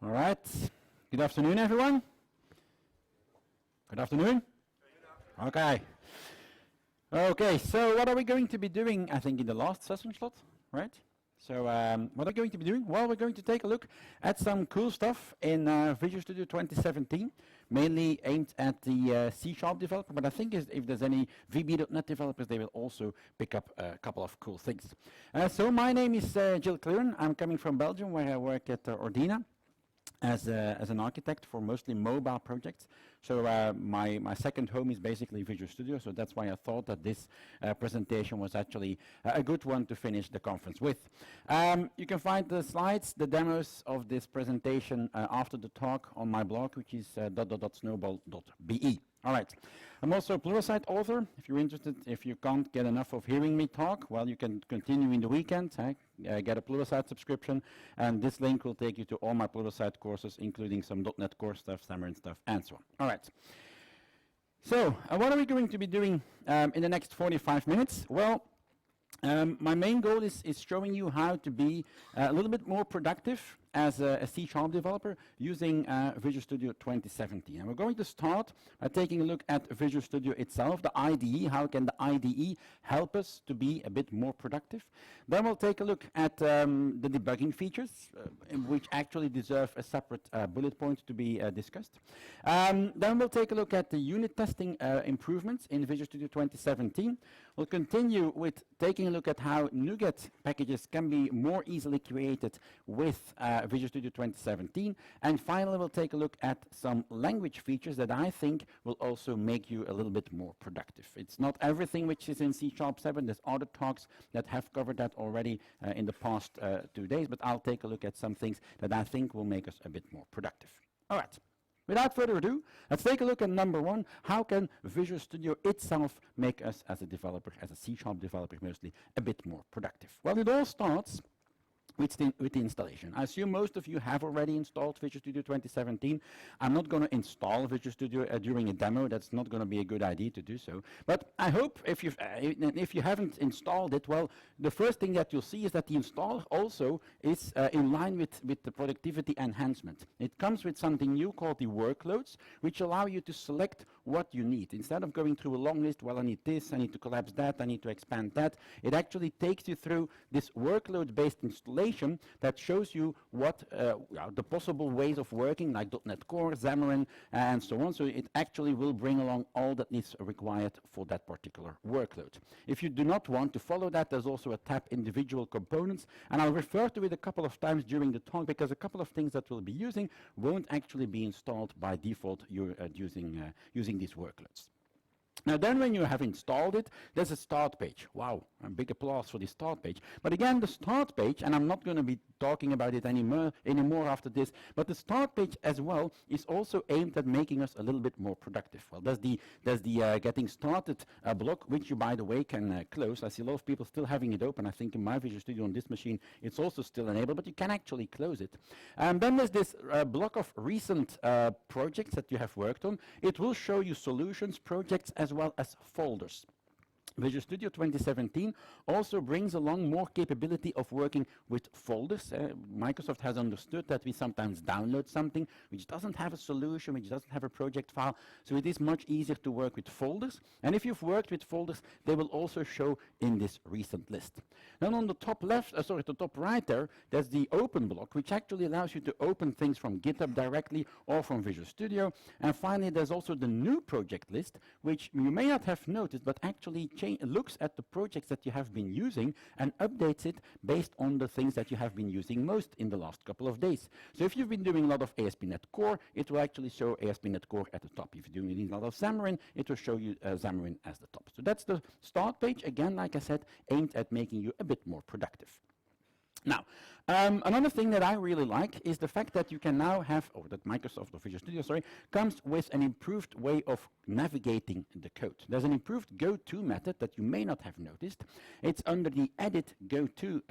All right. Good afternoon, everyone. Good afternoon. Okay. Okay, so what are we going to be doing, I think, in the last session slot, right? So what are we going to be doing? Well, we're going to take a look at some cool stuff in Visual Studio 2017, mainly aimed at the C# developer, but I think if there's any VB.NET developers, they will also pick up a couple of cool things. So my name is Gill Cleeren. I'm coming from Belgium, where I work at Ordina as an architect for mostly mobile projects. So my second home is basically Visual Studio, so that's why I thought that this presentation was actually a good one to finish the conference with. You can find the slides, the demos of this presentation after the talk on my blog, which is .snowball.be. All right. I'm also a Pluralsight author. If you're interested, if you can't get enough of hearing me talk, well, you can continue in the weekend, get a Pluralsight subscription, and this link will take you to all my Pluralsight courses, including some .NET Core stuff, Xamarin stuff, and so on. All right. So, what are we going to be doing in the next 45 minutes? Well, my main goal is showing you how to be a little bit more productive as a C# developer using Visual Studio 2017. And we're going to start by taking a look at Visual Studio itself, the IDE. How can the IDE help us to be a bit more productive? Then we'll take a look at the debugging features, which actually deserve a separate bullet point to be discussed. Then we'll take a look at the unit testing improvements in Visual Studio 2017. We'll continue with taking a look at how NuGet packages can be more easily created with Visual Studio 2017. And finally, we'll take a look at some language features that I think will also make you a little bit more productive. It's not everything which is in C#7. There's other talks that have covered that already in the past 2 days, but I'll take a look at some things that I think will make us a bit more productive. All right. Without further ado, let's take a look at number one. How can Visual Studio itself make us as a developer, as a C# developer mostly, a bit more productive? Well, it all starts with the installation. I assume most of you have already installed Visual Studio 2017. I'm not going to install Visual Studio during a demo. That's not going to be a good idea to do so. But I hope if you haven't installed it, well, the first thing that you'll see is that the install also is in line with the productivity enhancement. It comes with something new called the workloads, which allow you to select what you need. Instead of going through a long list, well, I need this, I need to collapse that, I need to expand that, it actually takes you through this workload-based installation that shows you what the possible ways of working, like .NET Core, Xamarin, and so on. So it actually will bring along all that is required for that particular workload. If you do not want to follow that, there's also a tab individual components, and I'll refer to it a couple of times during the talk because a couple of things that we'll be using won't actually be installed by default using these workloads. Now then, when you have installed it, there's a start page. Wow, a big applause for the start page. But again, the start page, and I'm not going to be talking about it anymore after this, but the start page as well is also aimed at making us a little bit more productive. Well, there's the getting started block, which you, by the way, can close. I see a lot of people still having it open. I think in my Visual Studio on this machine, it's also still enabled, but you can actually close it. And then there's this block of recent projects that you have worked on. It will show you solutions, projects, as well as folders. Visual Studio 2017 also brings along more capability of working with folders. Microsoft has understood that we sometimes download something which doesn't have a solution, which doesn't have a project file, so it is much easier to work with folders. And if you've worked with folders, they will also show in this recent list. Then on the top left, the top right there's the open block, which actually allows you to open things from GitHub directly or from Visual Studio. And finally, there's also the new project list, which you may not have noticed, but actually looks at the projects that you have been using and updates it based on the things that you have been using most in the last couple of days. So if you've been doing a lot of ASP.NET Core, it will actually show ASP.NET Core at the top. If you're doing a lot of Xamarin, it will show you Xamarin as the top. So that's the start page, again, like I said, aimed at making you a bit more productive. Now, another thing that I really like is the fact that you can now have, or that Microsoft or Visual Studio, comes with an improved way of navigating the code. There's an improved GoTo method that you may not have noticed. It's under the Edit GoTo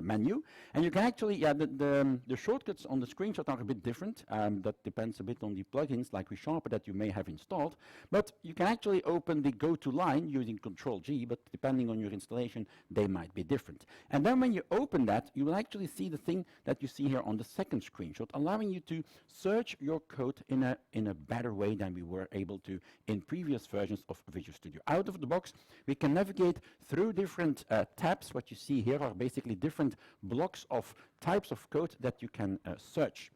menu, and you can actually, the shortcuts on the screenshot are a bit different. That depends a bit on the plugins like ReSharper that you may have installed, but you can actually open the GoTo line using Control-G, but depending on your installation, they might be different. And then when you open that, you will actually see the thing that you see here on the second screenshot, allowing you to search your code in a better way than we were able to in previous versions of Visual Studio. Out of the box, we can navigate through different tabs. What you see here are basically different blocks of types of code that you can search.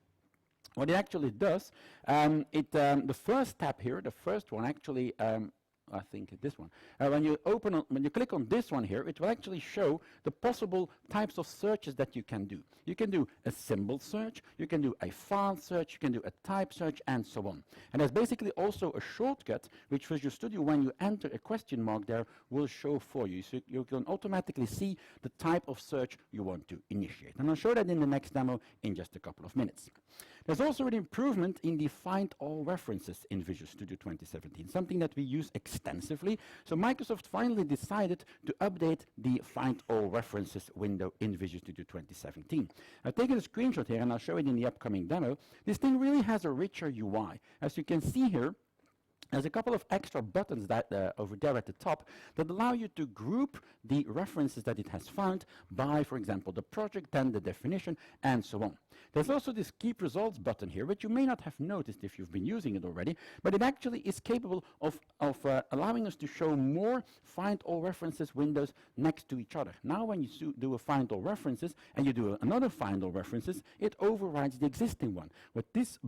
What it actually does, the first tab here, the first one actually, I think this one. When you click on this one here, it will actually show the possible types of searches that you can do. You can do a symbol search, you can do a file search, you can do a type search, and so on. And there's basically also a shortcut which Visual Studio, when you enter a question mark there, will show for you. So you can automatically see the type of search you want to initiate. And I'll show that in the next demo in just a couple of minutes. There's also an improvement in the Find All references in Visual Studio 2017, something that we use extensively. So Microsoft finally decided to update the Find All references window in Visual Studio 2017. I've taken a screenshot here and I'll show it in the upcoming demo. This thing really has a richer UI. As you can see here, there's a couple of extra buttons that over there at the top that allow you to group the references that it has found by, for example, the project, then the definition, and so on. There's also this Keep Results button here, which you may not have noticed if you've been using it already, but it actually is capable of allowing us to show more Find All References windows next to each other. Now when you do a Find All References and you do another Find All References, it overrides the existing one. With this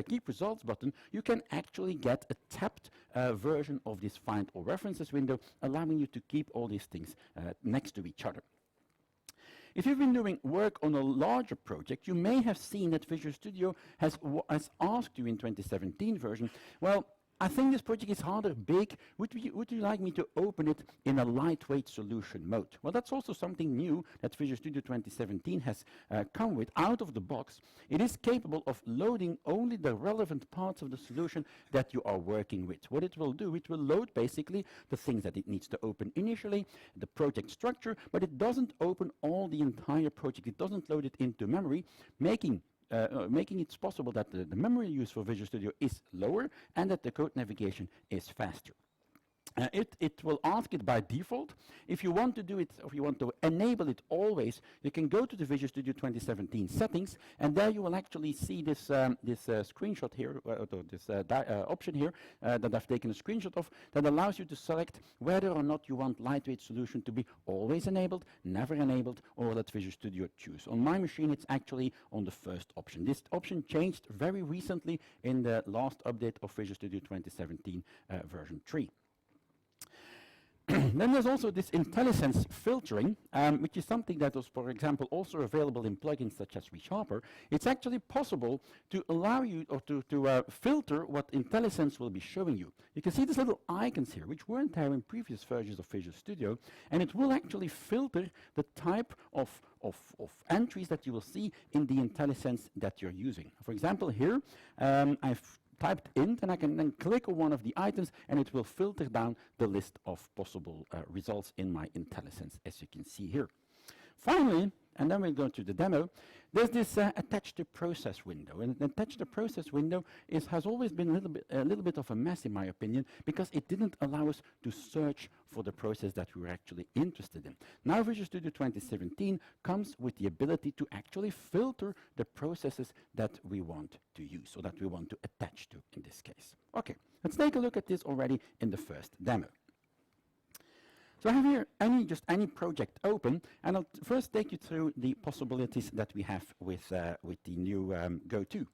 Keep Results button, you can actually get a tabbed version of this Find All References window, allowing you to keep all these things next to each other. If you've been doing work on a larger project, you may have seen that Visual Studio has asked you in 2017 version, well, I think this project is rather big. Would you like me to open it in a lightweight solution mode? Well, that's also something new that Visual Studio 2017 has come with out of the box. It is capable of loading only the relevant parts of the solution that you are working with. What it will do, it will load basically the things that it needs to open initially, the project structure, but it doesn't open all the entire project. It doesn't load it into memory, making it possible that the memory use for Visual Studio is lower and that the code navigation is faster. It will ask it by default. If you want to do it, or if you want to enable it always, you can go to the Visual Studio 2017 settings, and there you will actually see this screenshot here, this option here that I've taken a screenshot of, that allows you to select whether or not you want lightweight solution to be always enabled, never enabled, or let Visual Studio choose. On my machine, it's actually on the first option. This option changed very recently in the last update of Visual Studio 2017 version 3. Then there's also this IntelliSense filtering, which is something that was, for example, also available in plugins such as ReSharper. It's actually possible to allow you or to filter what IntelliSense will be showing you. You can see these little icons here, which weren't there in previous versions of Visual Studio, and it will actually filter the type of entries that you will see in the IntelliSense that you're using. For example, here I've typed int, and I can then click on one of the items and it will filter down the list of possible results in my IntelliSense, as you can see here. Finally, and then we'll go to the demo, there's this attach to process window. And attach to process window has always been a little bit of a mess, in my opinion, because it didn't allow us to search for the process that we were actually interested in. Now Visual Studio 2017 comes with the ability to actually filter the processes that we want to use, or that we want to attach to in this case. Okay, let's take a look at this already in the first demo. So I have here any project open, and I'll first take you through the possibilities that we have with the new GoTo.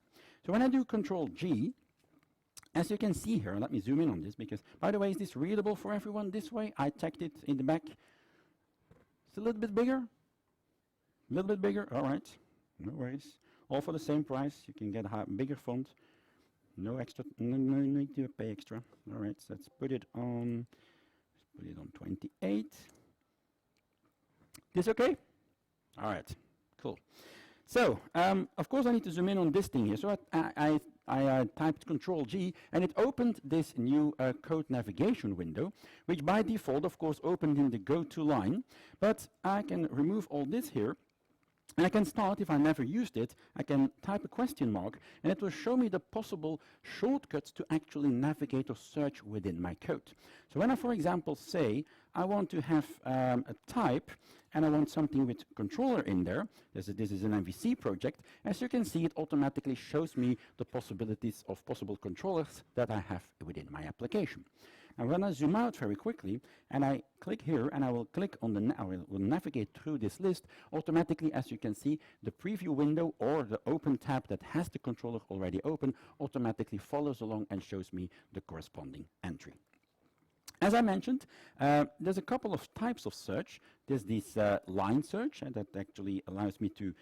So when I do Control-G, as you can see here, let me zoom in on this, because, by the way, is this readable for everyone this way? I checked it in the back. It's a little bit bigger? A little bit bigger? All right, no worries. All for the same price. You can get a bigger font. No extra, no need to pay extra. All right, so let's put it on. Put it on 28. This okay? All right, cool. So, of course I need to zoom in on this thing here. So I I typed Control G, and it opened this new code navigation window, which by default, of course, opened in the GoTo line. But I can remove all this here. And I can start, if I never used it, I can type a question mark, and it will show me the possible shortcuts to actually navigate or search within my code. So when I, for example, say I want to have a type, and I want something with controller in there, this is an MVC project, as you can see, it automatically shows me the possibilities of possible controllers that I have within my application. And when I zoom out very quickly, and I click here, and I will click on the, I will navigate through this list, automatically, as you can see, the preview window or the open tab that has the controller already open automatically follows along and shows me the corresponding entry. As I mentioned, there's a couple of types of search. There's this line search, and that actually allows me to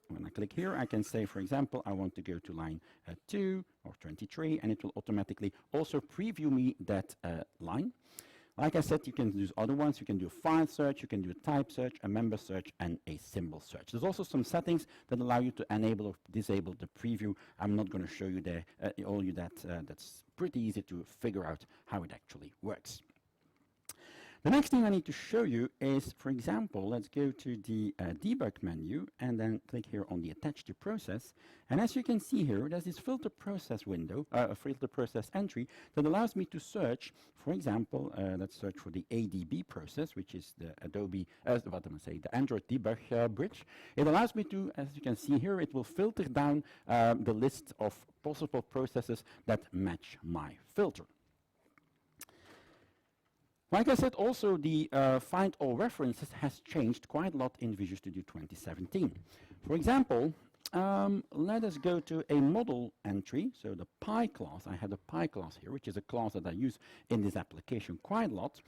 when I click here, I can say, for example, I want to go to line 2 or 23, and it will automatically also preview me that line. Like I said, you can use other ones. You can do a file search, you can do a type search, a member search, and a symbol search. There's also some settings that allow you to enable or disable the preview. I'm not going to show you there, that's pretty easy to figure out how it actually works. The next thing I need to show you is, for example, let's go to the debug menu and then click here on the attach to process. And as you can see here, there's this filter process window, a filter process entry that allows me to search, for example, let's search for the ADB process, which is the Adobe, the Android debug bridge. It allows me to, as you can see here, it will filter down the list of possible processes that match my filter. Like I said, also the find all references has changed quite a lot in Visual Studio 2017. For example, let us go to a model entry, so the Pi class. I have the Pi class here, which is a class that I use in this application quite a lot.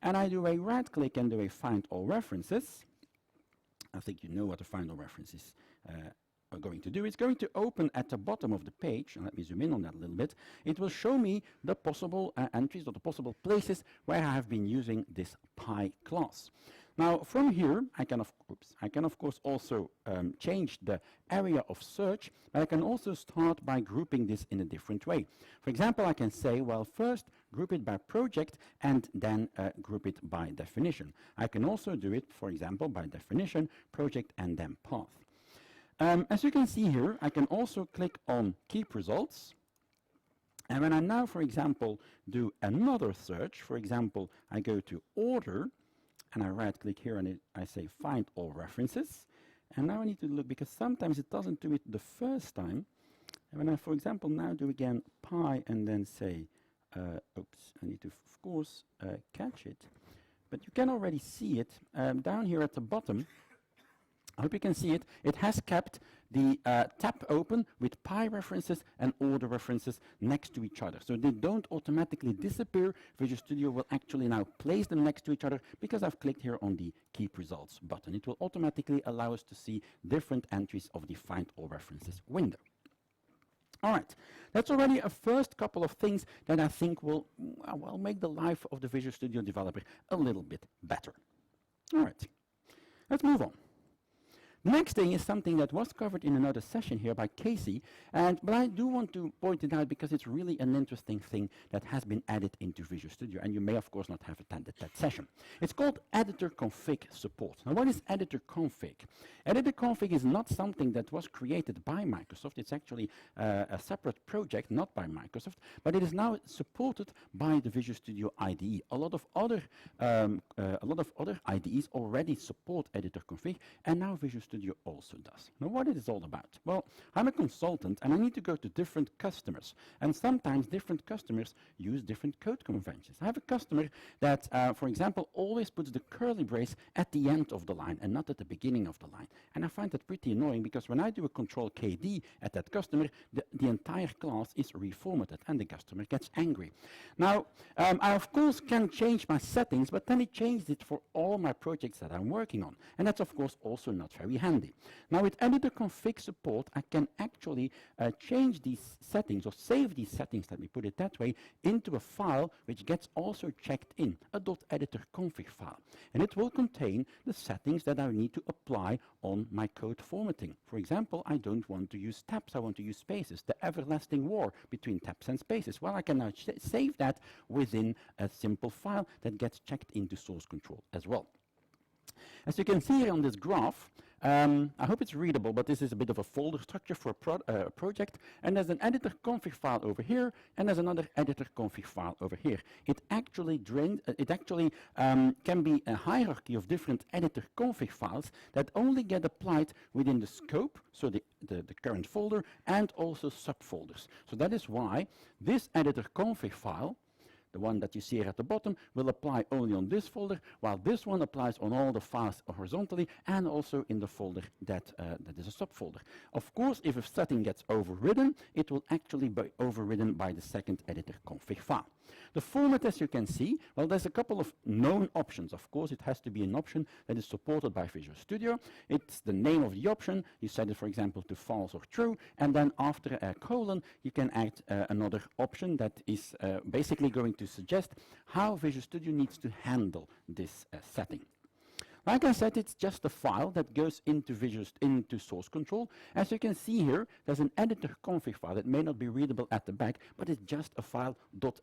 And I do a right click and do a find all references. I think you know what the find all references are going to do. It's going to open at the bottom of the page, and let me zoom in on that a little bit. It will show me the possible entries or the possible places where I have been using this Pi class. Now from here I can of course also change the area of search, but I can also start by grouping this in a different way. For example, I can say, well, first group it by project and then group it by definition. I can also do it, for example, by definition, project, and then path. As you can see here, I can also click on Keep Results. And when I now, for example, do another search, for example, I go to Order, and I right-click here and I say Find All References. And now I need to look, because sometimes it doesn't do it the first time. And when I, for example, now do again Pi and then say, oops, I need to, of course, catch it. But you can already see it down here at the bottom. I hope you can see it. It has kept the tab open with Pi references and order references next to each other. So they don't automatically disappear. Visual Studio will actually now place them next to each other because I've clicked here on the Keep Results button. It will automatically allow us to see different entries of the Find All References window. All right, that's already a first couple of things that I think will make the life of the Visual Studio developer a little bit better. All right, let's move on. The next thing is something that was covered in another session here by Casey, but I do want to point it out because it's really an interesting thing that has been added into Visual Studio, and you may of course not have attended that session. It's called Editor Config Support. Now what is Editor Config? Editor Config is not something that was created by Microsoft. It's actually a separate project, not by Microsoft, but it is now supported by the Visual Studio IDE. A lot of other IDEs already support Editor Config, and now Visual Studio also does. Now what it is all about? Well, I'm a consultant and I need to go to different customers, and sometimes different customers use different code conventions. I have a customer that, for example, always puts the curly brace at the end of the line and not at the beginning of the line. And I find that pretty annoying because when I do a Control KD at that customer, the entire class is reformatted and the customer gets angry. Now, I of course can change my settings, but then it changes it for all my projects that I'm working on. And that's of course also not very handy. handy. Now with editor config support, I can actually change these settings or save these settings, let me put it that way, into a file which gets also checked in, a .editor config file. And it will contain the settings that I need to apply on my code formatting. For example, I don't want to use tabs, I want to use spaces, the everlasting war between tabs and spaces. Well, I can now save that within a simple file that gets checked into source control as well. As you can see here on this graph, I hope it's readable, but this is a bit of a folder structure for a project, and there's an editor config file over here, and there's another editor config file over here. It actually can be a hierarchy of different editor config files that only get applied within the scope, so the current folder, and also subfolders. So that is why this editor config file, the one that you see here at the bottom, will apply only on this folder, while this one applies on all the files horizontally and also in the folder that is a subfolder. Of course, if a setting gets overridden, it will actually be overridden by the second editor config file. The format, as you can see, well, there's a couple of known options. Of course, it has to be an option that is supported by Visual Studio. It's the name of the option. You set it, for example, to false or true, and then after a colon, you can add another option that is basically going to suggest how Visual Studio needs to handle this setting. Like I said, it's just a file that goes into source control. As you can see here, there's an editor config file that may not be readable at the back, but it's just a file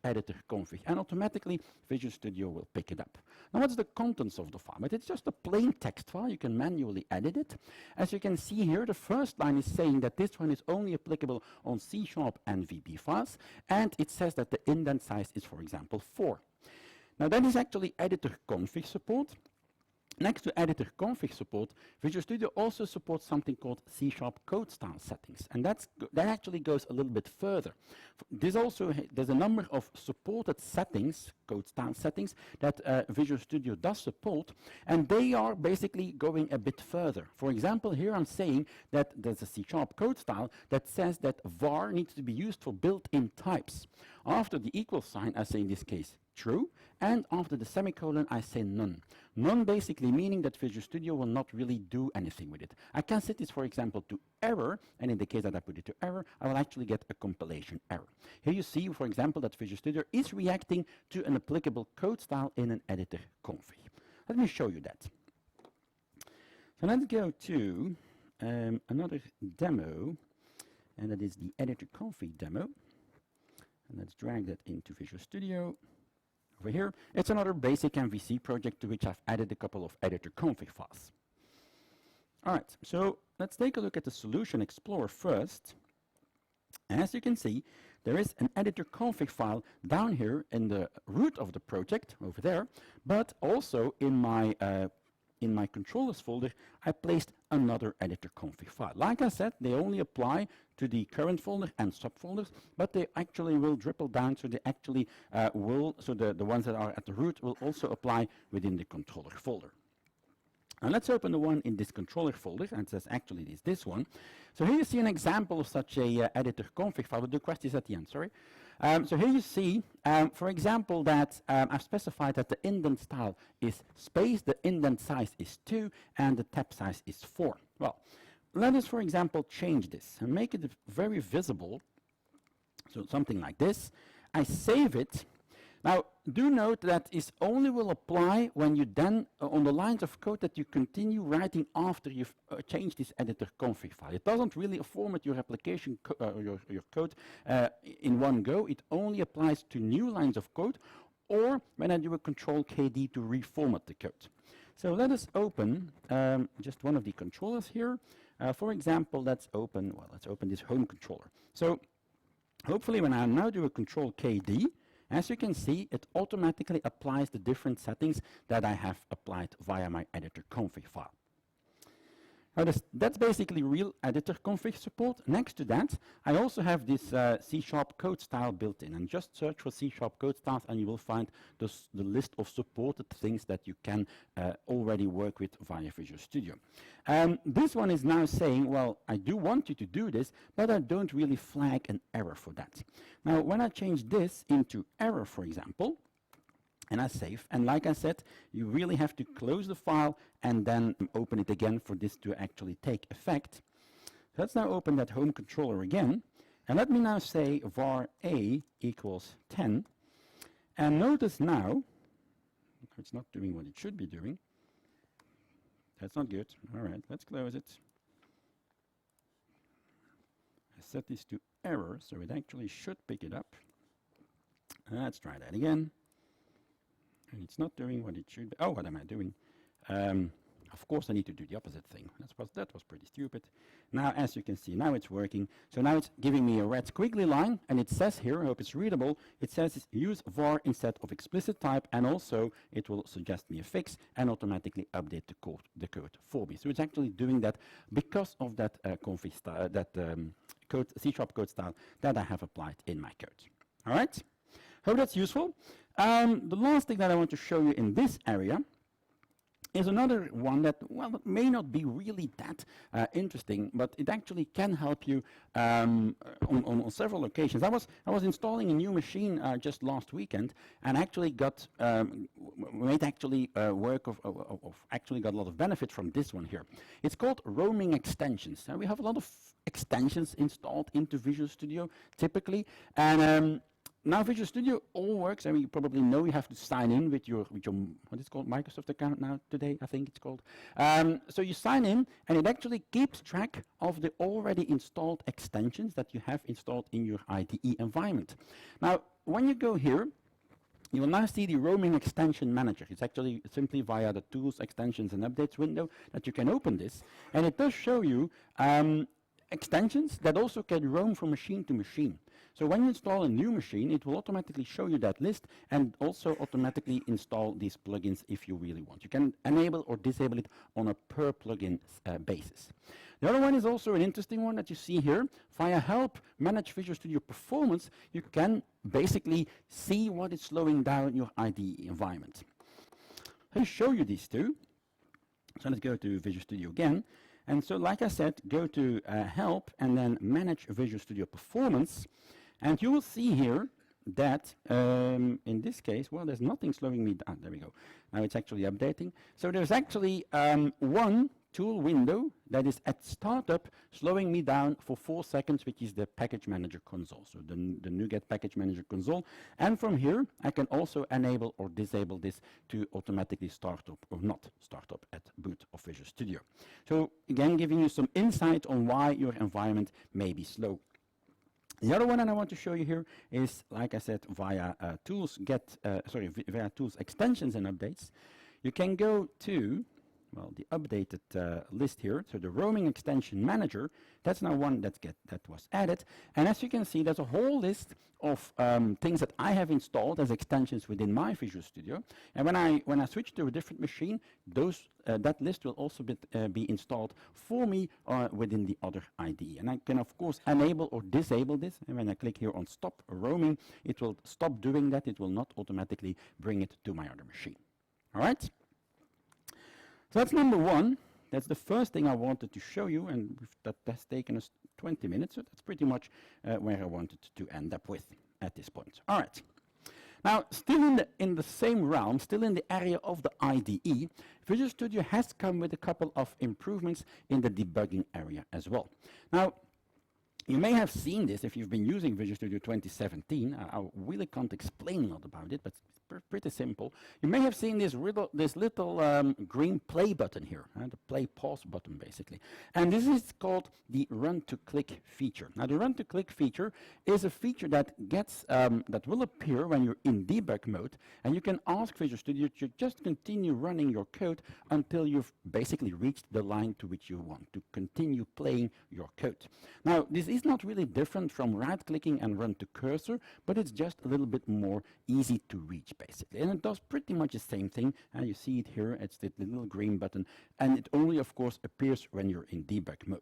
.editor config, and automatically Visual Studio will pick it up. Now, what's the contents of the file? But it's just a plain text file. You can manually edit it. As you can see here, the first line is saying that this one is only applicable on C# and VB files, and it says that the indent size is, for example, 4. Now, that is actually editor config support. Next to editor config support, Visual Studio also supports something called C# code style settings, and that actually goes a little bit further. There's a number of supported settings, code style settings, that Visual Studio does support, and they are basically going a bit further. For example, here I'm saying that there's a C# code style that says that var needs to be used for built-in types. After the equal sign, I say in this case true, and after the semicolon I say none. None basically meaning that Visual Studio will not really do anything with it. I can set this, for example, to error, and in the case that I put it to error, I will actually get a compilation error. Here you see, for example, that Visual Studio is reacting to an applicable code style in an editor config. Let me show you that. So let's go to another demo, and that is the editor config demo. And let's drag that into Visual Studio. Over here, it's another basic MVC project to which I've added a couple of editor config files. All right, so let's take a look at the Solution Explorer first. As you can see, there is an editor config file down here in the root of the project over there, but also in my controllers folder, I placed another editor config file. Like I said, they only apply to the current folder and subfolders, but they actually will dribble down, so they actually the ones that are at the root will also apply within the controller folder. Now let's open the one in this controller folder, and it says actually it is this one. So here you see an example of such a editor config file. We'll do questions at the end, sorry. So here you see, for example, that I've specified that the indent style is space, the indent size is 2, and the tab size is 4. Well, let us, for example, change this and make it very visible. So something like this. I save it. Now, do note that it only will apply when you then, on the lines of code that you continue writing after you've changed this editor config file. It doesn't really format your application, your code in one go. It only applies to new lines of code, or when I do a Control-KD to reformat the code. So let us open just one of the controllers here. For example, let's open this home controller. So hopefully when I now do a Control-KD, as you can see, it automatically applies the different settings that I have applied via my editor config file. Now that's basically real editor config support. Next to that, I also have this C# code style built in. And just search for C# code styles and you will find the list of supported things that you can already work with via Visual Studio. This one is now saying, well, I do want you to do this, but I don't really flag an error for that. Now, when I change this into error, for example, and I save. And like I said, you really have to close the file and then open it again for this to actually take effect. So let's now open that home controller again. And let me now say var a equals 10. And notice now, it's not doing what it should be doing. That's not good. All right, let's close it. I set this to error, so it actually should pick it up. Let's try that again. And it's not doing what it should be. Oh, what am I doing? Of course, I need to do the opposite thing. That was pretty stupid. Now, as you can see, now it's working. So now it's giving me a red squiggly line, and it says here, I hope it's readable, it says use var instead of explicit type, and also it will suggest me a fix and automatically update the code for me. So it's actually doing that because of that config style, code, C# code style that I have applied in my code. All right? Hope that's useful. The last thing that I want to show you in this area is another one that, well, it may not be really that interesting, but it actually can help you on several occasions. I was installing a new machine just last weekend, and actually got actually got a lot of benefit from this one here. It's called roaming extensions. We have a lot of extensions installed into Visual Studio typically, and now Visual Studio all works, and you probably know you have to sign in with your what is called Microsoft account now today, I think it's called. So you sign in, and it actually keeps track of the already installed extensions that you have installed in your IDE environment. Now, when you go here, you will now see the roaming extension manager. It's actually simply via the tools, extensions, and updates window that you can open this, and it does show you extensions that also can roam from machine to machine. So when you install a new machine, it will automatically show you that list and also automatically install these plugins if you really want. You can enable or disable it on a per plugin basis. The other one is also an interesting one that you see here. Via help manage Visual Studio performance, you can basically see what is slowing down your IDE environment. I'll show you these two. So let's go to Visual Studio again. And so, like I said, go to help and then manage Visual Studio performance. And you will see here that in this case, well, there's nothing slowing me down. There we go. Now it's actually updating. So there's actually one tool window that is at startup slowing me down for 4 seconds, which is the package manager console. So the NuGet package manager console. And from here, I can also enable or disable this to automatically start up or not start up at boot of Visual Studio. So again, giving you some insight on why your environment may be slow. The other one that I want to show you here is, like I said, via tools via tools extensions and updates. You can go to, well, the updated list here. So the roaming extension manager, that's now one that was added. And as you can see, there's a whole list of things that I have installed as extensions within my Visual Studio. And when I switch to a different machine, that list will also be installed for me within the other IDE. And I can, of course, enable or disable this. And when I click here on stop roaming, it will stop doing that. It will not automatically bring it to my other machine. All right? So that's number one. That's the first thing I wanted to show you, and that has taken us 20 minutes, so that's pretty much where I wanted to end up with at this point. All right. Now, still in the same realm, still in the area of the IDE, Visual Studio has come with a couple of improvements in the debugging area as well. Now, you may have seen this if you've been using Visual Studio 2017. I really can't explain a lot about it, but it's pretty simple. You may have seen this little green play button here, the play pause button basically. And this is called the run to click feature. Now the run to click feature is a feature that gets that will appear when you're in debug mode, and you can ask Visual Studio to just continue running your code until you've basically reached the line to which you want to continue playing your code. Now this is not really different from right clicking and run to cursor, but it's just a little bit more easy to reach basically. And it does pretty much the same thing, and you see it here, it's the little green button, and it only of course appears when you're in debug mode.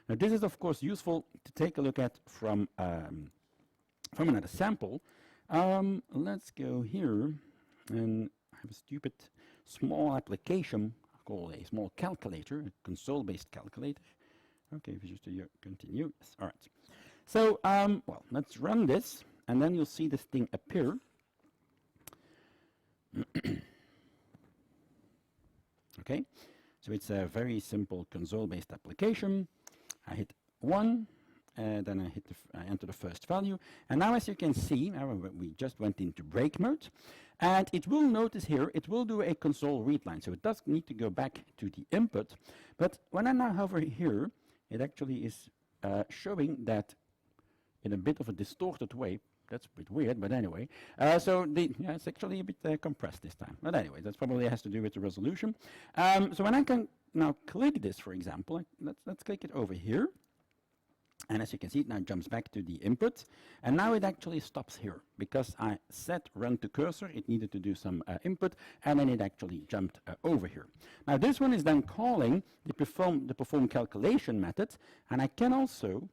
Now this is of course useful to take a look at from another sample. Let's go here, and I have a stupid small application called a small calculator, a console-based calculator. Okay, Visual Studio continue. Yes, all right. So, well, let's run this, and then you'll see this thing appear. Okay, so it's a very simple console-based application. I hit 1, then I enter the first value, and now as you can see, we just went into break mode, and it will notice here, it will do a console read line, so it does need to go back to the input, but when I now hover here, it actually is showing that in a bit of a distorted way. That's a bit weird, but anyway. So it's actually a bit compressed this time. But anyway, that probably has to do with the resolution. So when I can now click this, for example, let's click it over here. And as you can see, it now jumps back to the input. And now it actually stops here, because I set run to cursor. It needed to do some input, and then it actually jumped over here. Now this one is then calling the perform calculation method. And I can also,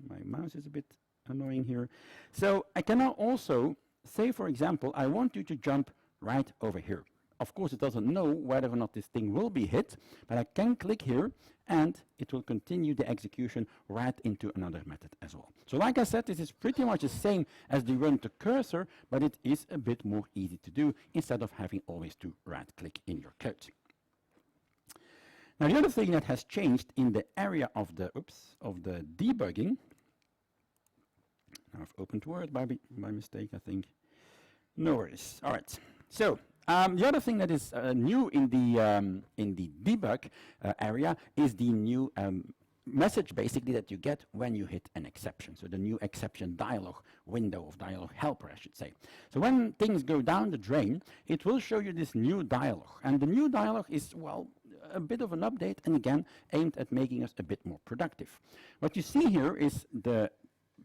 my mouse is a bit annoying here. So I can now also say, for example, I want you to jump right over here. Of course, it doesn't know whether or not this thing will be hit, but I can click here and it will continue the execution right into another method as well. So like I said, this is pretty much the same as the run to cursor, but it is a bit more easy to do instead of having always to right click in your code. Now the other thing that has changed in the area of the debugging, I've opened Word by mistake, I think. No worries. All right. So the other thing that is new in the debug area is the new message, basically, that you get when you hit an exception. So the new exception dialog window of dialog helper, I should say. So when things go down the drain, it will show you this new dialog, and the new dialog is, well, a bit of an update, and again aimed at making us a bit more productive. What you see here is the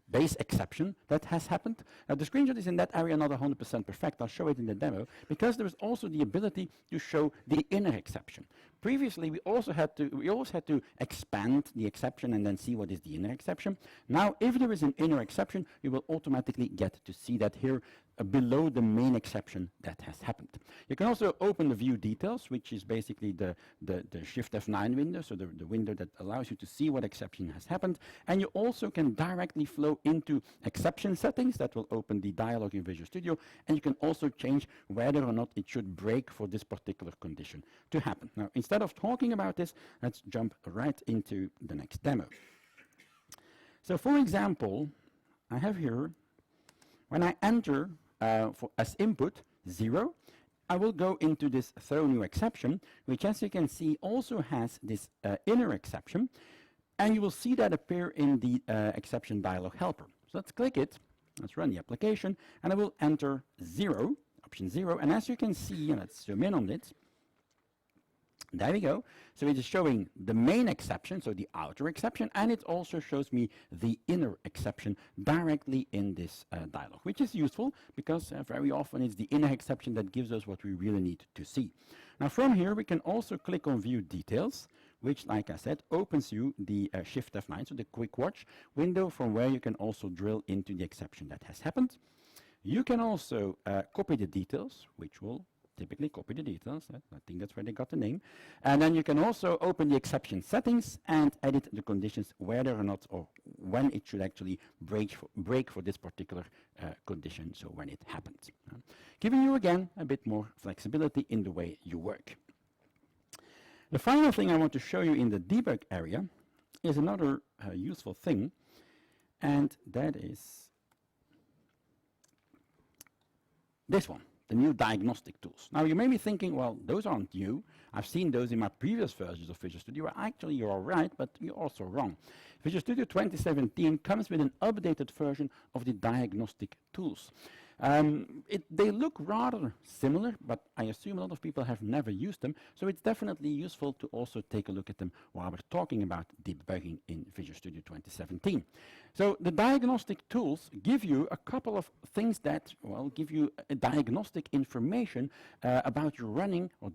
base exception that has happened. Now the screenshot is in that area not 100% perfect. I'll show it in the demo, because there is also the ability to show the inner exception. Previously, we always had to expand the exception and then see what is the inner exception. Now, if there is an inner exception, you will automatically get to see that here below the main exception that has happened. You can also open the view details, which is basically the Shift F9 window, so the window that allows you to see what exception has happened. And you also can directly flow into exception settings that will open the dialog in Visual Studio, and you can also change whether or not it should break for this particular condition to happen. Now, instead of talking about this, let's jump right into the next demo. So for example, I have here, when I enter as input 0, I will go into this throw new exception, which, as you can see, also has this inner exception, and you will see that appear in the exception dialog helper. So let's click it, let's run the application, and I will enter 0, option 0, and as you can see, let's zoom in on it. There we go. So it is showing the main exception, so the outer exception, and it also shows me the inner exception directly in this dialog, which is useful because very often it's the inner exception that gives us what we really need to see. Now from here we can also click on View Details, which, like I said, opens you the Shift F9, so the Quick Watch window, from where you can also drill into the exception that has happened. You can also copy the details, which will typically copy the details. I think that's where they got the name. And then you can also open the exception settings and edit the conditions, whether or not or when it should actually break for this particular condition, so when it happens. Giving you, again, a bit more flexibility in the way you work. The final thing I want to show you in the debug area is another useful thing, and that is this one. The new diagnostic tools. Now you may be thinking, well, those aren't new. I've seen those in my previous versions of Visual Studio. Well, actually, you're all right, but you're also wrong. Visual Studio 2017 comes with an updated version of the diagnostic tools. They look rather similar, but I assume a lot of people have never used them, so it's definitely useful to also take a look at them while we're talking about debugging in Visual Studio 2017. So the diagnostic tools give you a couple of things that, well, give you a diagnostic information about your running or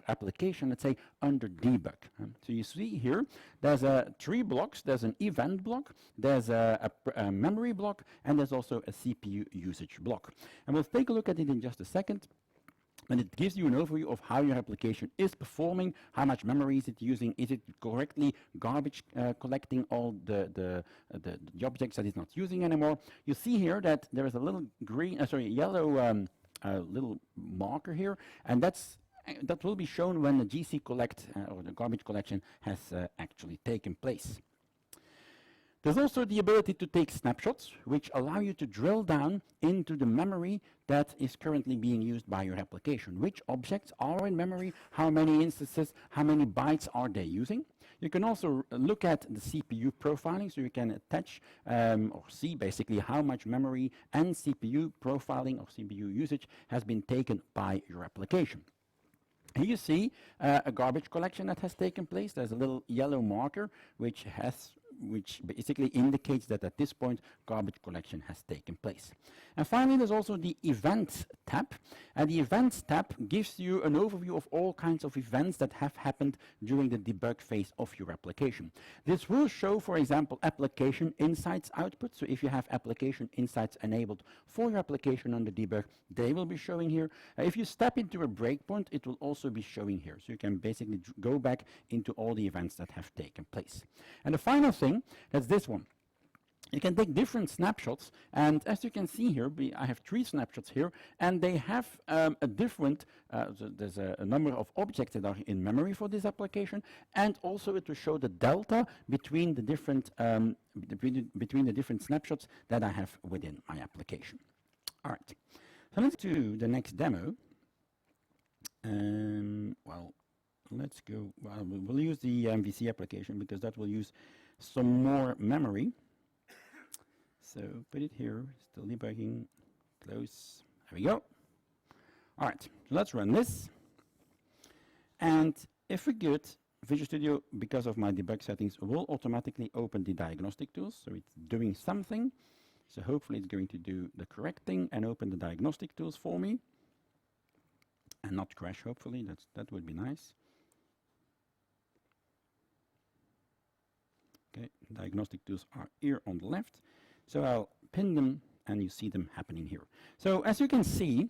application, let's say, under debug. So you see here, there's 3 blocks. There's an event block, there's a memory block, and there's also a CPU usage block. And we'll take a look at it in just a second. And it gives you an overview of how your application is performing, how much memory is it using, is it correctly garbage collecting all the objects that it's not using anymore. You see here that there is a little yellow little marker here, and that will be shown when the GC collect or the garbage collection has actually taken place. There's also the ability to take snapshots, which allow you to drill down into the memory that is currently being used by your application. Which objects are in memory, how many instances, how many bytes are they using. You can also look at the CPU profiling, so you can attach or see basically how much memory and CPU profiling or CPU usage has been taken by your application. Here you see a garbage collection that has taken place. There's a little yellow marker which basically indicates that at this point garbage collection has taken place. And finally, there's also the Events tab. And the Events tab gives you an overview of all kinds of events that have happened during the debug phase of your application. This will show, for example, application insights output. So if you have application insights enabled for your application on the debug, they will be showing here. If you step into a breakpoint, it will also be showing here. So you can basically go back into all the events that have taken place. And the final thing, that's this one. You can take different snapshots, and as you can see here, I have 3 snapshots here, and they have a different, so there's a number of objects that are in memory for this application, and also it will show the delta between the different between the different snapshots that I have within my application. All right, so let's do the next demo. Well, let's go. Well, we'll use the MVC application because that will use some more memory. So put it here, still debugging, close, there we go. All right, so let's run this. And if we're good, Visual Studio, because of my debug settings, will automatically open the diagnostic tools. So it's doing something. So hopefully it's going to do the correct thing and open the diagnostic tools for me. And not crash, hopefully, that would be nice. Okay, diagnostic tools are here on the left. So I'll pin them and you see them happening here. So as you can see,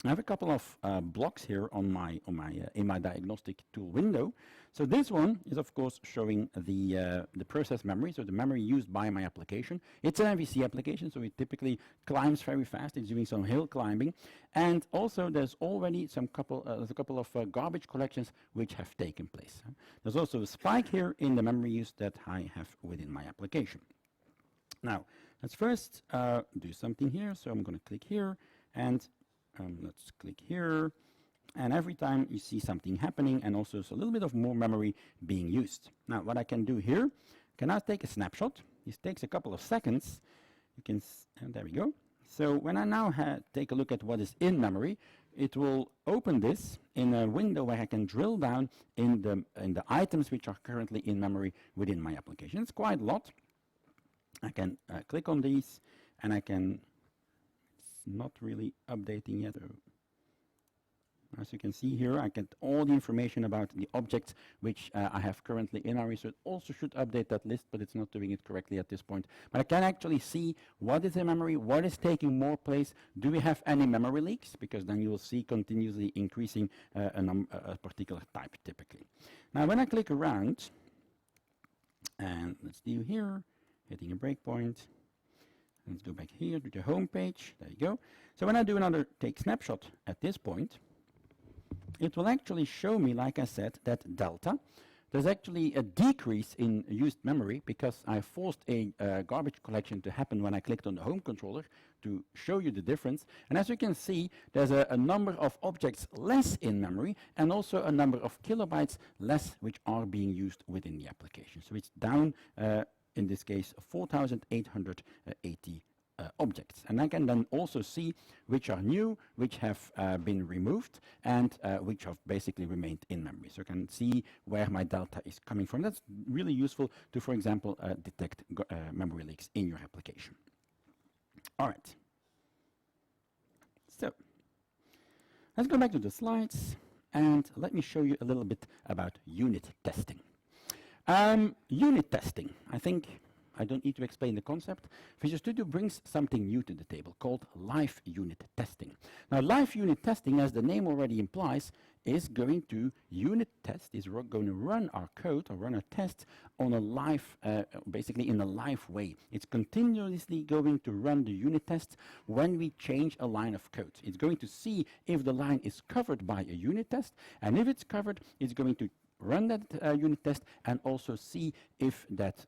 I have a couple of blocks here on my in my diagnostic tool window. So this one is of course showing the process memory, so the memory used by my application. It's an MVC application, so it typically climbs very fast. It's doing some hill climbing, and also there's already a couple of garbage collections which have taken place. There's also a spike here in the memory use that I have within my application. Now let's first do something here. So I'm going to click here and let's click here, and every time you see something happening and also a little bit of more memory being used. Now what I can do here, I can now take a snapshot. This takes a couple of seconds. You can, and there we go. So when I now take a look at what is in memory, it will open this in a window where I can drill down in the items which are currently in memory within my application. It's quite a lot. I can click on these and I can, it's not really updating yet. As you can see here, I get all the information about the objects which I have currently in memory. So it also should update that list, but it's not doing it correctly at this point. But I can actually see what is in memory, what is taking more place. Do we have any memory leaks? Because then you will see continuously increasing a particular type typically. Now when I click around, and let's do here, hitting a breakpoint. Let's go back here to the home page. There you go. So when I do another take snapshot at this point, it will actually show me, like I said, that delta. There's actually a decrease in used memory because I forced a garbage collection to happen when I clicked on the home controller to show you the difference. And as you can see, there's a number of objects less in memory and also a number of kilobytes less which are being used within the application. So it's down in this case 4,880 objects. And I can then also see which are new, which have been removed, and which have basically remained in memory. So I can see where my delta is coming from. That's really useful to, for example, detect memory leaks in your application. All right. So let's go back to the slides, and let me show you a little bit about unit testing. Unit testing, I think I don't need to explain the concept. Visual Studio brings something new to the table called live unit testing. Now, live unit testing, as the name already implies, is going to going to run our code or run our tests on a live, basically in a live way. It's continuously going to run the unit tests when we change a line of code. It's going to see if the line is covered by a unit test, and if it's covered, it's going to run that unit test and also see if that's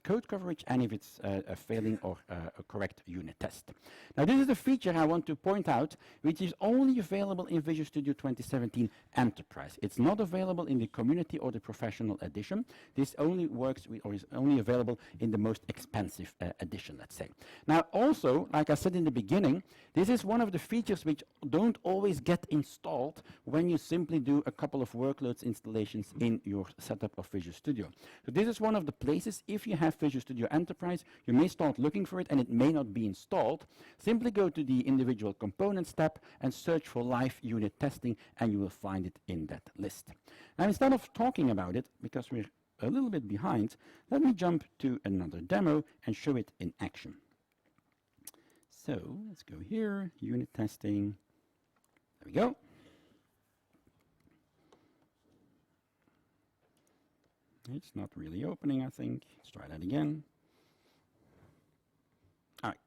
code coverage and if it's a failing or a correct unit test. Now, this is a feature I want to point out, which is only available in Visual Studio 2017 Enterprise. It's not available in the Community or the Professional edition. This only works or is only available in the most expensive edition, let's say. Now, also, like I said in the beginning, this is one of the features which don't always get installed when you simply do a couple of workloads installations in your setup of Visual Studio. So this is one of the places, if you have Visual Studio Enterprise, you may start looking for it and it may not be installed. Simply go to the individual components tab and search for live unit testing and you will find it in that list. Now, instead of talking about it, because we're a little bit behind, let me jump to another demo and show it in action. So let's go here, unit testing. There we go. It's not really opening, I think. Let's try that again. All right.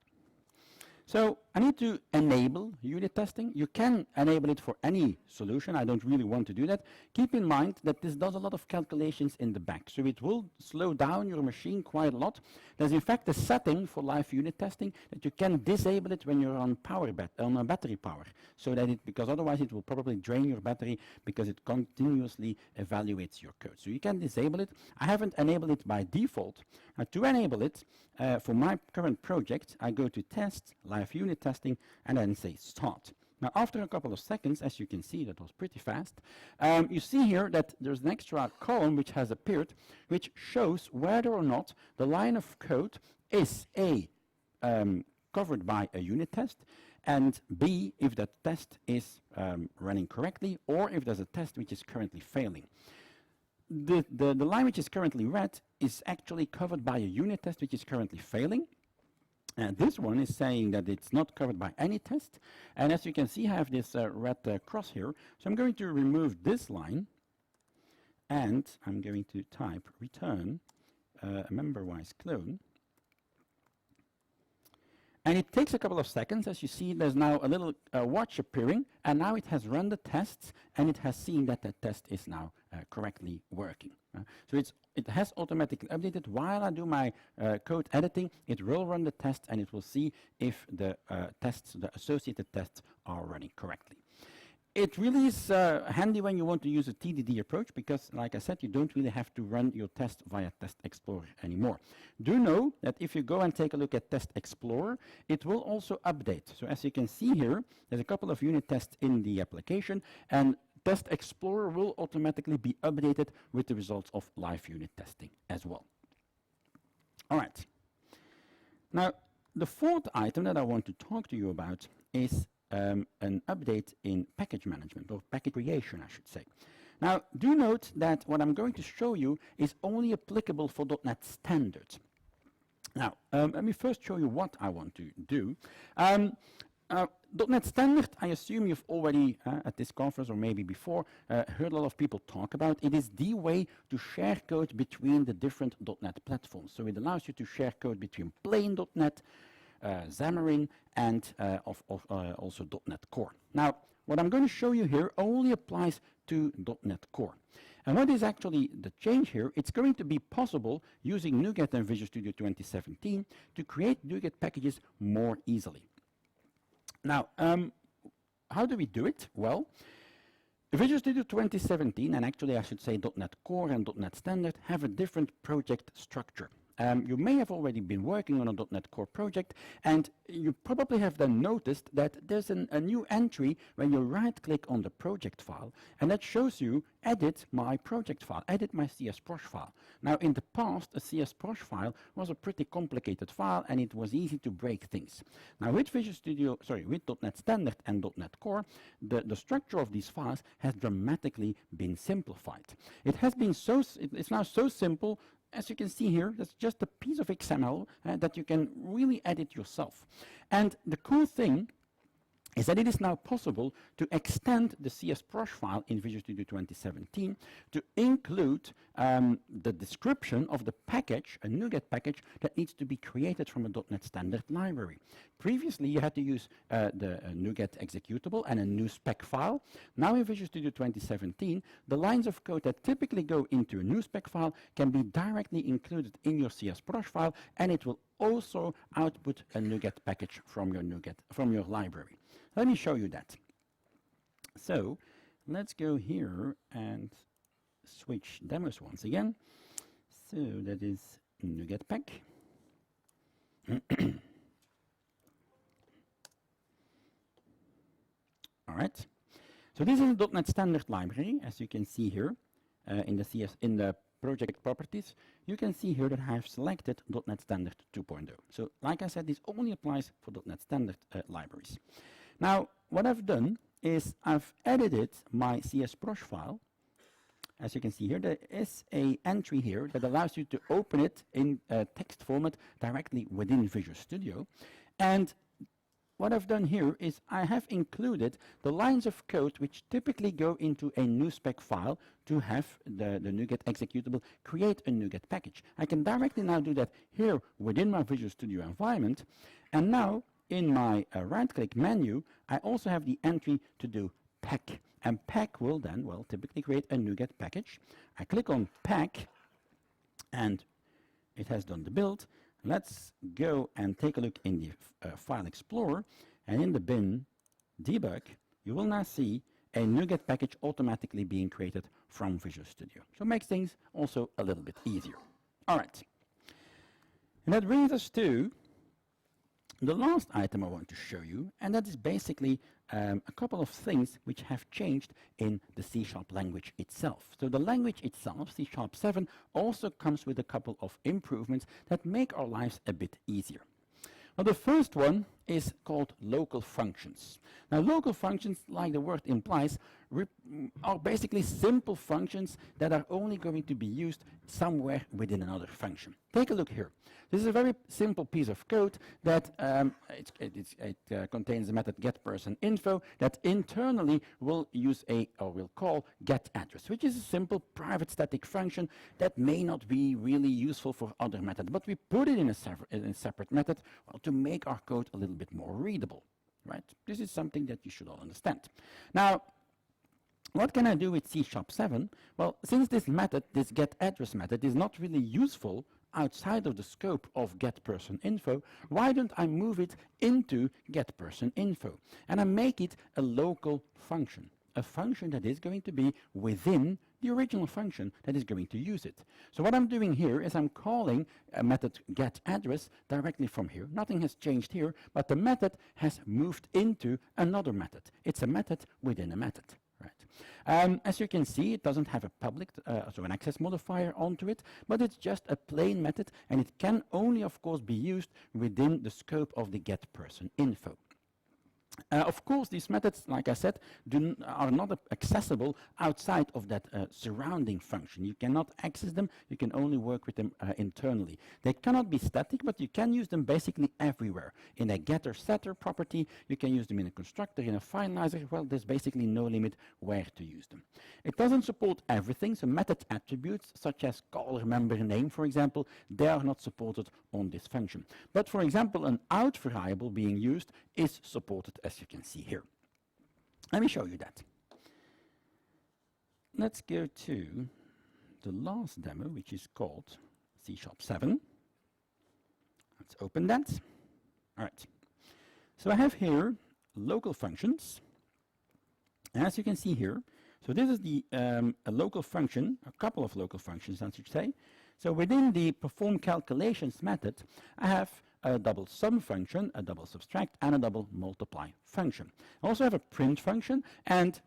So I need to enable unit testing. You can enable it for any solution. I don't really want to do that. Keep in mind that this does a lot of calculations in the back. So it will slow down your machine quite a lot. There's in fact a setting for live unit testing that you can disable it when you're on battery power. So that because otherwise it will probably drain your battery because it continuously evaluates your code. So you can disable it. I haven't enabled it by default. To enable it, for my current project, I go to Test, Live Unit Testing, and then say Start. Now, after a couple of seconds, as you can see, that was pretty fast, you see here that there's an extra column which has appeared, which shows whether or not the line of code is A, covered by a unit test, and B, if that test is running correctly, or if there's a test which is currently failing. The line which is currently red is actually covered by a unit test which is currently failing. And this one is saying that it's not covered by any test. And as you can see, I have this red cross here. So I'm going to remove this line. And I'm going to type return a member-wise clone. And it takes a couple of seconds. As you see, there's now a little watch appearing. And now it has run the tests. And it has seen that the test is now correctly working. So it has automatically updated. While I do my code editing, it will run the test and it will see if the associated tests are running correctly. It really is handy when you want to use a TDD approach because, like I said, you don't really have to run your test via Test Explorer anymore. Do know that if you go and take a look at Test Explorer, it will also update. So as you can see here, there's a couple of unit tests in the application, and Test Explorer will automatically be updated with the results of live unit testing as well. All right. Now, the fourth item that I want to talk to you about is an update in package management, or package creation, I should say. Now, do note that what I'm going to show you is only applicable for .NET Standard. Now, let me first show you what I want to do. .NET Standard, I assume you've already, at this conference or maybe before, heard a lot of people talk about. It is the way to share code between the different .NET platforms. So it allows you to share code between plain .NET, Xamarin, and also .NET Core. Now, what I'm going to show you here only applies to .NET Core. And what is actually the change here? It's going to be possible using NuGet and Visual Studio 2017 to create NuGet packages more easily. Now, how do we do it? Well, Visual Studio 2017, and actually I should say .NET Core and .NET Standard, have a different project structure. You may have already been working on a .NET Core project, and you probably have then noticed that there's a new entry when you right-click on the project file, and that shows you edit my project file, edit my CSProsh file. Now, in the past, a CSProsh file was a pretty complicated file, and it was easy to break things. Now, with with .NET Standard and .NET Core, the structure of these files has dramatically been simplified. It's now so simple. as you can see here, that's just a piece of XML that you can really edit yourself. And the cool thing is that it is now possible to extend the CSProsh file in Visual Studio 2017 to include the description of the package, a NuGet package that needs to be created from a .NET Standard library. Previously, you had to use the NuGet executable and a new spec file. Now in Visual Studio 2017, the lines of code that typically go into a new spec file can be directly included in your CSProsh file, and it will also output a NuGet package from your library. Let me show you that. So let's go here and switch demos once again. So that is NuGet pack. All right. So this is a .NET Standard library, as you can see here in the project properties. You can see here that I have selected .NET Standard 2.0. So like I said, this only applies for .NET Standard libraries. Now, what I've done is I've edited my CSProsh file. As you can see here, there is an entry here that allows you to open it in text format directly within Visual Studio. And what I've done here is I have included the lines of code which typically go into a new spec file to have the NuGet executable create a NuGet package. I can directly now do that here within my Visual Studio environment. And now, in my right-click menu, I also have the entry to do pack. And pack will then, well, typically create a NuGet package. I click on pack, and it has done the build. Let's go and take a look in the File Explorer. And in the bin debug, you will now see a NuGet package automatically being created from Visual Studio. So it makes things also a little bit easier. All right. And that brings us to the last item I want to show you, and that is basically a couple of things which have changed in the C# language itself. So the language itself, C#7, also comes with a couple of improvements that make our lives a bit easier. Well, the first one is called local functions. Now, local functions, like the word implies, are basically simple functions that are only going to be used somewhere within another function. Take a look here. This is a very simple piece of code that it contains the method getPersonInfo that internally will use will call getAddress, which is a simple private static function that may not be really useful for other methods, but we put it in a separate method, well, to make our code a little bit more readable, right? This is something that you should all understand. Now, what can I do with C#7? Well, since this method, this getAddress method, is not really useful outside of the scope of getPersonInfo, why don't I move it into getPersonInfo? And I make it a local function, a function that is going to be within the original function that is going to use it. So what I'm doing here is I'm calling a method getAddress directly from here. Nothing has changed here, but the method has moved into another method. It's a method within a method. Right. As you can see, it doesn't have a public, so an access modifier onto it, but it's just a plain method, and it can only, of course, be used within the scope of the getPersonInfo. Of course, these methods, like I said, are not accessible outside of that surrounding function. You cannot access them, you can only work with them internally. They cannot be static, but you can use them basically everywhere. In a getter-setter property, you can use them in a constructor, in a finalizer. Well, there's basically no limit where to use them. It doesn't support everything, so method attributes, such as caller member name, for example, they are not supported on this function. But for example, an out variable being used is supported, as you can see here. Let me show you that. Let's go to the last demo, which is called C#7. Let's open that. All right. So I have here local functions. As you can see here, so this is the a local function, a couple of local functions, I should say. So within the perform calculations method, I have a double sum function, a double subtract, and a double multiply function. I also have a print function, and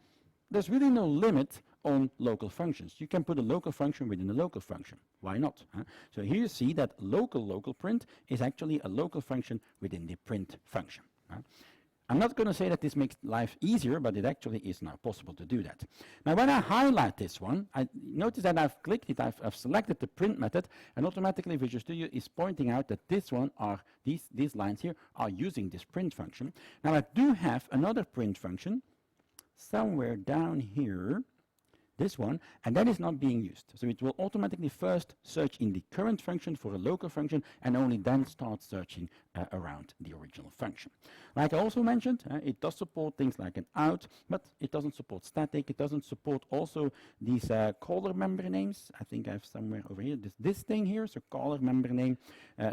there's really no limit on local functions. You can put a local function within a local function. Why not? Huh? So here you see that local print is actually a local function within the print function. Huh? I'm not going to say that this makes life easier, but it actually is now possible to do that. Now when I highlight this one, I notice that I've clicked it, I've selected the print method, and automatically Visual Studio is pointing out that this one are these lines here are using this print function. Now I do have another print function somewhere down here, this one, and that is not being used. So it will automatically first search in the current function for a local function and only then start searching around the original function. Like I also mentioned, it does support things like an out, but it doesn't support static. It doesn't support also these caller member names. I think I have somewhere over here this thing here, so caller member name.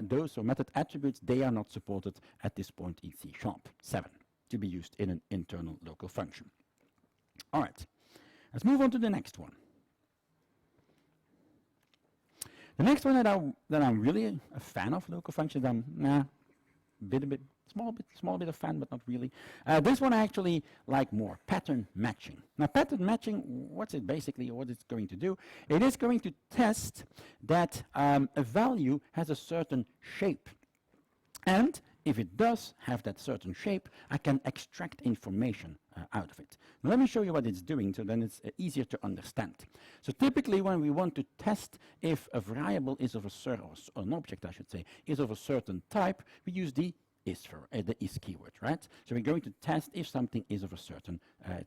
Those so method attributes, they are not supported at this point in C#7 to be used in an internal local function. All right. Let's move on to the next one. The next one that I'm really a fan of local functions, I'm small bit of fan, but not really. This one I actually like more, pattern matching. Now pattern matching, what's it basically, what it's going to do? It is going to test that a value has a certain shape. And if it does have that certain shape, I can extract information out of it. Now let me show you what it's doing, so then it's easier to understand. So typically when we want to test if a variable is of a certain, or an object I should say, is of a certain type, we use the is keyword, right? So we're going to test if something is of a certain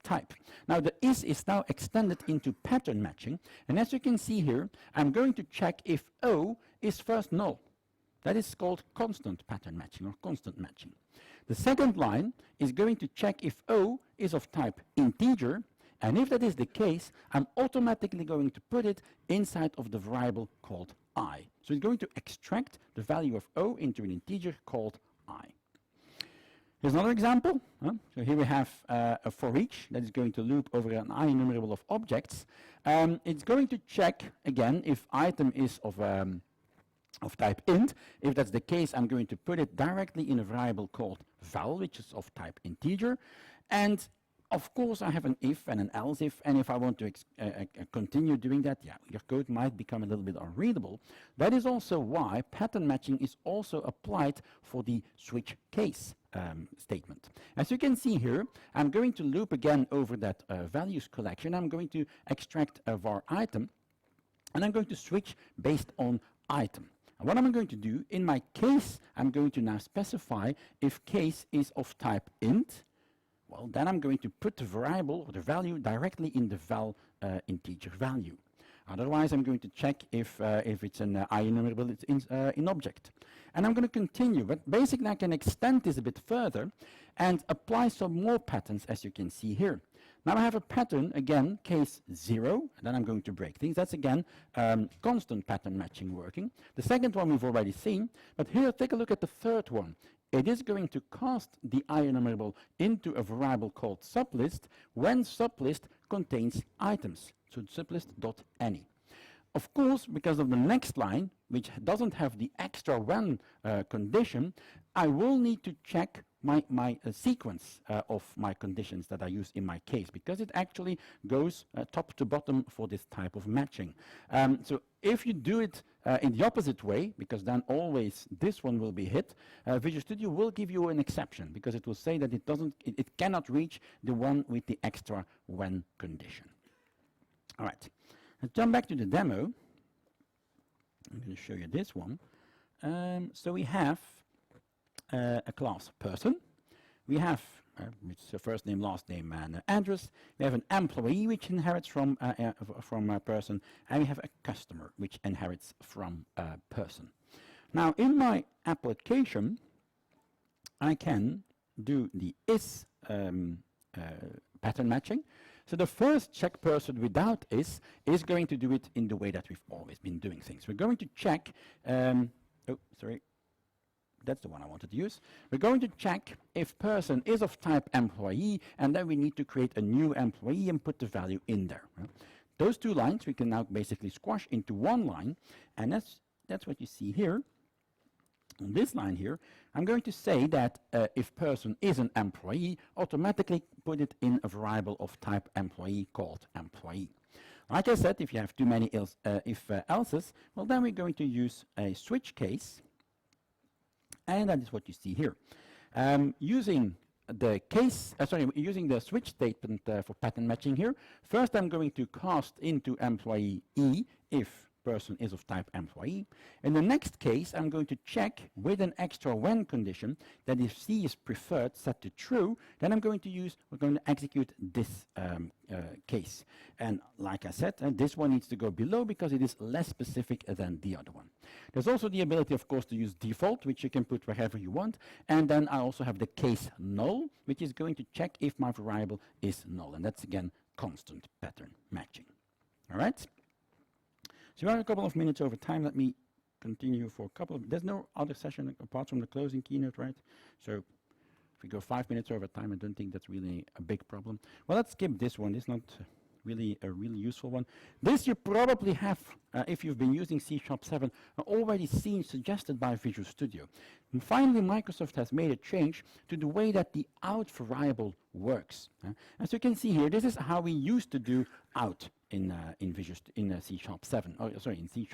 type. Now the is now extended into pattern matching, and as you can see here, I'm going to check if O is first null. That is called constant pattern matching or constant matching. The second line is going to check if O is of type integer, and if that is the case, I'm automatically going to put it inside of the variable called I. So it's going to extract the value of O into an integer called I. Here's another example. So here we have a for each that is going to loop over an I enumerable of objects. It's going to check again if item is of type int. If that's the case, I'm going to put it directly in a variable called val, which is of type integer. And of course, I have an if and an else if, and if I want to continue doing that, yeah, your code might become a little bit unreadable. That is also why pattern matching is also applied for the switch case statement. As you can see here, I'm going to loop again over that values collection. I'm going to extract a var item, and I'm going to switch based on item. And what am I going to do? In my case, I'm going to now specify if case is of type int. Well, then I'm going to put the variable or the value directly in the val integer value. Otherwise, I'm going to check if it's an I enumerable, it's in object. And I'm going to continue, but basically I can extend this a bit further and apply some more patterns, as you can see here. Now I have a pattern, again, case 0, and then I'm going to break things. That's again constant pattern matching working. The second one we've already seen, but here take a look at the third one. It is going to cast the I enumerable into a variable called sublist when sublist contains items, so sublist.any. Of course, because of the next line, which doesn't have the extra when condition, I will need to check my sequence of my conditions that I use in my case, because it actually goes top to bottom for this type of matching. So if you do it in the opposite way, because then always this one will be hit, Visual Studio will give you an exception, because it will say that it cannot reach the one with the extra when condition. All right, let's jump back to the demo. I'm going to show you this one. So we have a class person. We have which is first name, last name, and address. We have an employee which inherits from a person, and we have a customer which inherits from a person. Now, in my application, I can do the is pattern matching. So the first check person without is going to do it in the way that we've always been doing things. We're going to check. That's the one I wanted to use. We're going to check if person is of type employee, and then we need to create a new employee and put the value in there. Those two lines we can now basically squash into one line, and that's what you see here. On this line here, I'm going to say that if person is an employee, automatically put it in a variable of type employee called employee. Like I said, if you have too many if-else's, well, then we're going to use a switch case. And that is what you see here. Using the case, using the switch statement for pattern matching here. First, I'm going to cast into employee E if person is of type employee. In the next case, I'm going to check with an extra when condition that if C is preferred set to true, then we're going to execute this case. And like I said, this one needs to go below because it is less specific than the other one. There's also the ability, of course, to use default, which you can put wherever you want. And then I also have the case null, which is going to check if my variable is null. And that's, again, constant pattern matching. All right? So we are a couple of minutes over time. Let me continue for a couple of... There's no other session apart from the closing keynote, right? So if we go 5 minutes over time, I don't think that's really a big problem. Well, let's skip this one. This is not really a really useful one. This you probably have, if you've been using C#7, already seen suggested by Visual Studio. And finally, Microsoft has made a change to the way that the out variable works. As you can see here, this is how we used to do out in C#7. Oh, sorry, in C#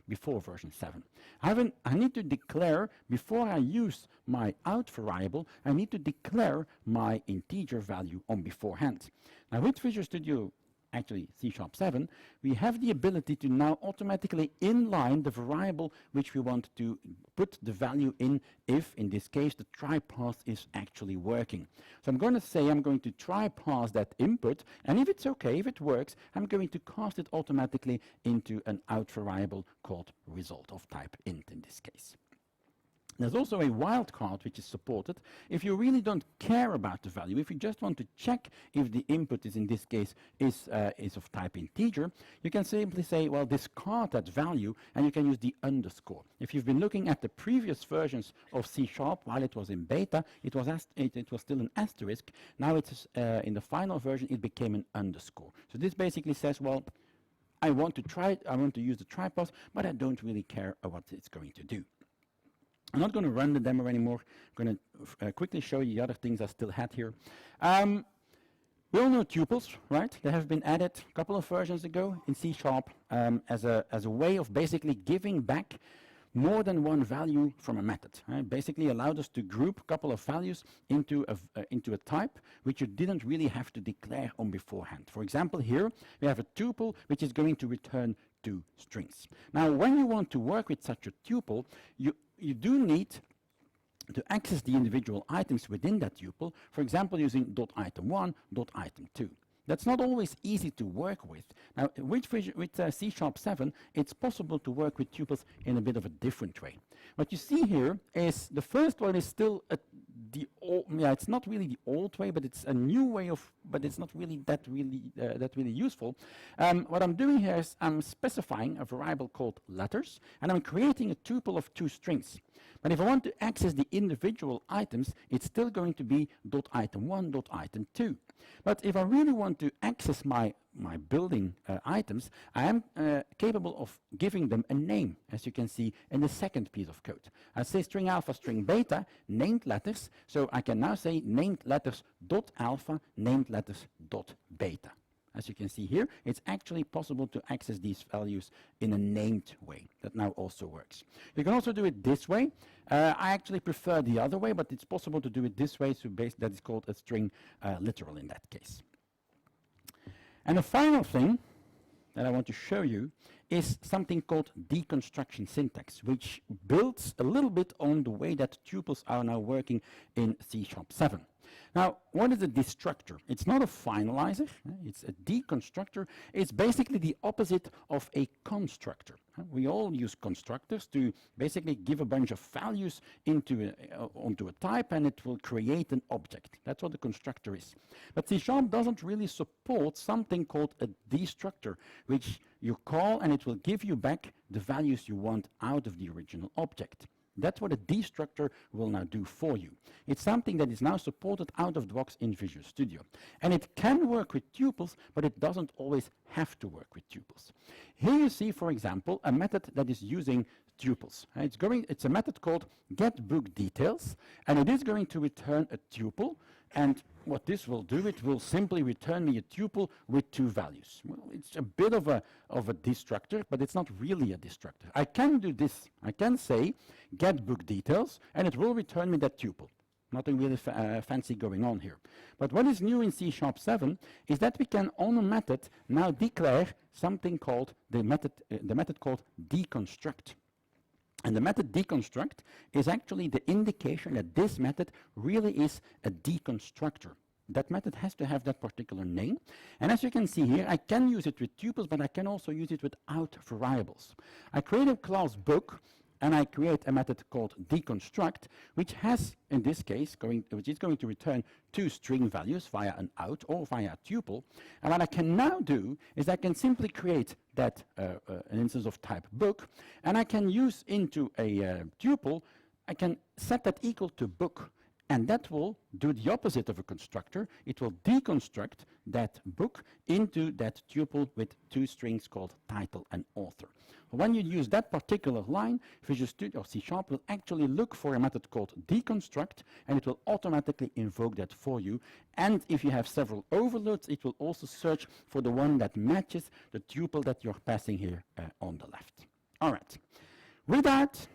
before version 7. I need to declare, before I use my out variable, I need to declare my integer value on beforehand. Now with Visual Studio, actually C#7, we have the ability to now automatically inline the variable which we want to put the value in if, in this case, the try path is actually working. So I'm going to say I'm going to try pass that input, and if it's okay, if it works, I'm going to cast it automatically into an out variable called result of type int in this case. There's also a wildcard which is supported. If you really don't care about the value, if you just want to check if the input is, in this case, is of type integer, you can simply say, well, discard that value, and you can use the underscore. If you've been looking at the previous versions of C# while it was in beta, it was still an asterisk. Now it's in the final version, it became an underscore. So this basically says, well, I want to use the try pass, but I don't really care what it's going to do. I'm not going to run the demo anymore. I'm going to quickly show you the other things I still had here. We all know tuples, right? They have been added a couple of versions ago in C# as a way of basically giving back more than one value from a method. Basically allowed us to group a couple of values into a type which you didn't really have to declare on beforehand. For example, here we have a tuple which is going to return 2 strings. Now, when you want to work with such a tuple, you do need to access the individual items within that tuple, for example, using .item1, .item2. That's not always easy to work with. Now, with C#7, it's possible to work with tuples in a bit of a different way. What you see here is the first one is still it's not really the old way, but it's a new way but it's not really that really useful. What I'm doing here is I'm specifying a variable called letters, and I'm creating a tuple of 2 strings. But if I want to access the individual items, it's still going to be .item1, .item2. But if I really want to access my building items, I am capable of giving them a name, as you can see in the second piece of code. I say string alpha, string beta, named letters, so I can now say named letters dot alpha, named letters dot beta. As you can see here, it's actually possible to access these values in a named way. That now also works. You can also do it this way. I actually prefer the other way, but it's possible to do it this way, so that is called a string literal in that case. And the final thing that I want to show you is something called deconstruction syntax, which builds a little bit on the way that tuples are now working in C#7. Now, what is a destructor? It's not a finalizer, it's a deconstructor. It's basically the opposite of a constructor. We all use constructors to basically give a bunch of values onto a type, and it will create an object. That's what a constructor is. But C# doesn't really support something called a destructor, which you call and it will give you back the values you want out of the original object. That's what a destructor will now do for you. It's something that is now supported out of the box in Visual Studio. And it can work with tuples, but it doesn't always have to work with tuples. Here you see, for example, a method that is using tuples. It's a method called getBookDetails, and it is going to return a tuple. And what this will do, it will simply return me a tuple with 2 values. Well, it's a bit of a destructor, but it's not really a destructor. I can do this. I can say getBookDetails, and it will return me that tuple. Nothing really fancy going on here. But what is new in C#7 is that we can on a method now declare something called the method called deconstruct. And the method deconstruct is actually the indication that this method really is a deconstructor. That method has to have that particular name. And as you can see here, I can use it with tuples, but I can also use it without variables. I create a class book, and I create a method called deconstruct, which has, in this case, which is going to return 2 string values via an out or via a tuple. And what I can now do is I can simply create that an instance of type book, and I can use into a tuple, I can set that equal to book. And that will do the opposite of a constructor. It will deconstruct that book into that tuple with 2 strings called title and author. When you use that particular line, Visual Studio or C# will actually look for a method called deconstruct, and it will automatically invoke that for you. And if you have several overloads, it will also search for the one that matches the tuple that you're passing here on the left. All right. With that,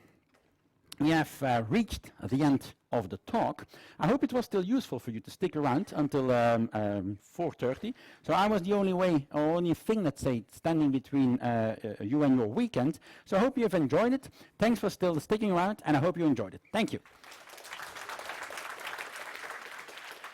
we have reached the end of the talk. I hope it was still useful for you to stick around until 4:30. So I was the only thing, let's say, standing between you and your weekend. So I hope you have enjoyed it. Thanks for still sticking around, and I hope you enjoyed it. Thank you.